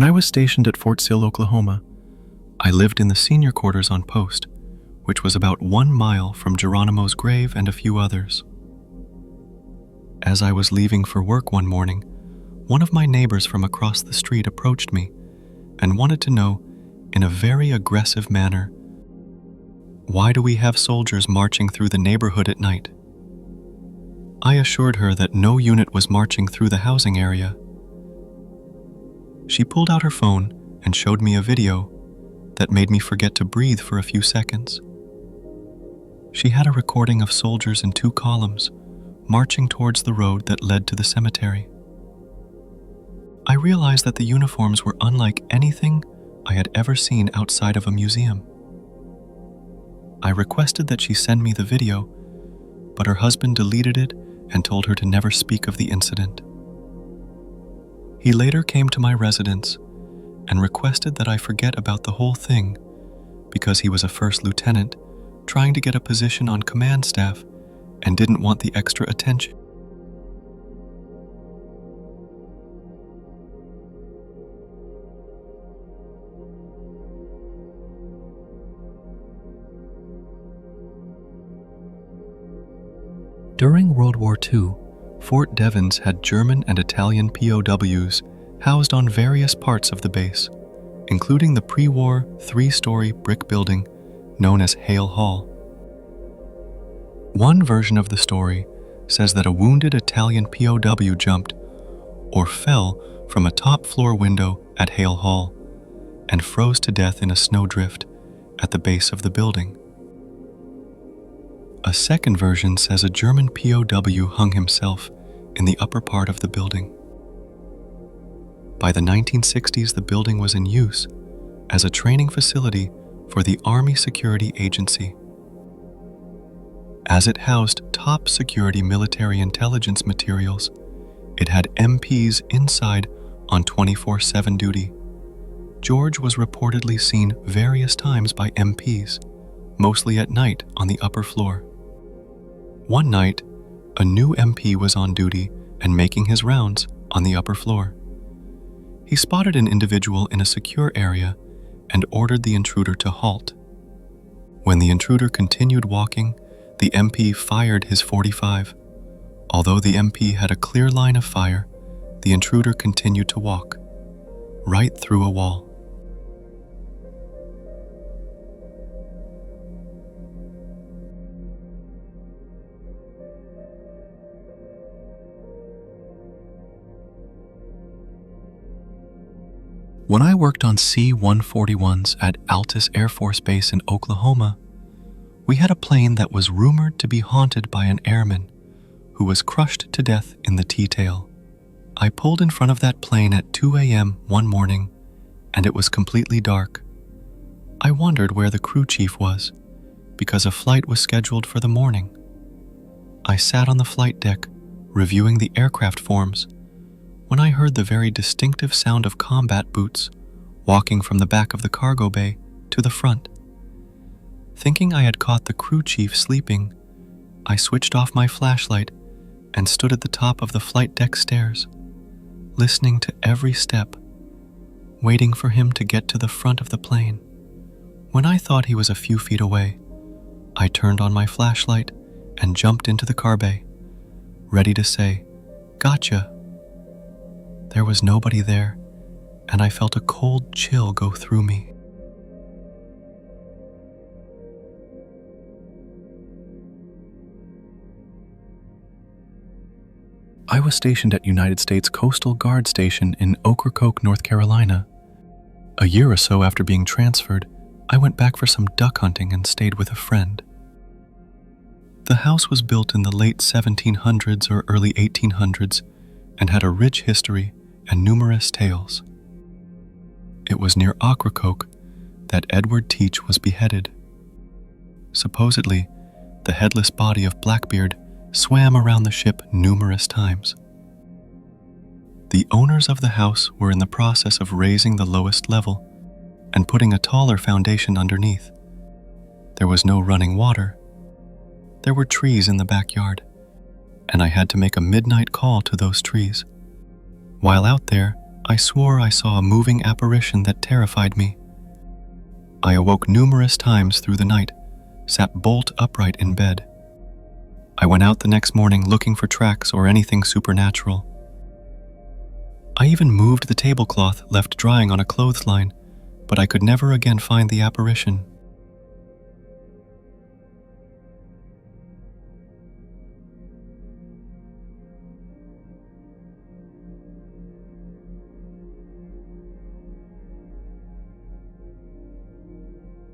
When I was stationed at Fort Sill, Oklahoma, I lived in the senior quarters on post, which was about 1 mile from Geronimo's grave and a few others. As I was leaving for work one morning, one of my neighbors from across the street approached me and wanted to know, in a very aggressive manner, why do we have soldiers marching through the neighborhood at night? I assured her that no unit was marching through the housing area. She pulled out her phone and showed me a video that made me forget to breathe for a few seconds. She had a recording of soldiers in 2 columns marching towards the road that led to the cemetery. I realized that the uniforms were unlike anything I had ever seen outside of a museum. I requested that she send me the video, but her husband deleted it and told her to never speak of the incident. He later came to my residence and requested that I forget about the whole thing because he was a first lieutenant trying to get a position on command staff and didn't want the extra attention. During World War II, Fort Devens had German and Italian POWs housed on various parts of the base, including the pre-war 3-story brick building known as Hale Hall. One version of the story says that a wounded Italian POW jumped or fell from a top-floor window at Hale Hall and froze to death in a snowdrift at the base of the building. A second version says a German POW hung himself in the upper part of the building. By the 1960s, the building was in use as a training facility for the Army Security Agency. As it housed top security military intelligence materials, it had MPs inside on 24/7 duty. George was reportedly seen various times by MPs, mostly at night on the upper floor. One night, a new MP was on duty and making his rounds on the upper floor. He spotted an individual in a secure area and ordered the intruder to halt. When the intruder continued walking, the MP fired his .45. Although the MP had a clear line of fire, the intruder continued to walk, right through a wall. When I worked on C-141s at Altus Air Force Base in Oklahoma, we had a plane that was rumored to be haunted by an airman who was crushed to death in the T-tail. I pulled in front of that plane at 2 a.m. one morning, and it was completely dark. I wondered where the crew chief was, because a flight was scheduled for the morning. I sat on the flight deck, reviewing the aircraft forms, when I heard the very distinctive sound of combat boots walking from the back of the cargo bay to the front. Thinking I had caught the crew chief sleeping, I switched off my flashlight and stood at the top of the flight deck stairs, listening to every step, waiting for him to get to the front of the plane. When I thought he was a few feet away, I turned on my flashlight and jumped into the car bay, ready to say, "Gotcha." There was nobody there, and I felt a cold chill go through me. I was stationed at United States Coastal Guard Station in Ocracoke, North Carolina. A year or so after being transferred, I went back for some duck hunting and stayed with a friend. The house was built in the late 1700s or early 1800s and had a rich history and numerous tales. It was near Ocracoke that Edward Teach was beheaded. Supposedly, the headless body of Blackbeard swam around the ship numerous times. The owners of the house were in the process of raising the lowest level and putting a taller foundation underneath. There was no running water. There were trees in the backyard, and I had to make a midnight call to those trees. While out there, I swore I saw a moving apparition that terrified me. I awoke numerous times through the night, sat bolt upright in bed. I went out the next morning looking for tracks or anything supernatural. I even moved the tablecloth left drying on a clothesline, but I could never again find the apparition.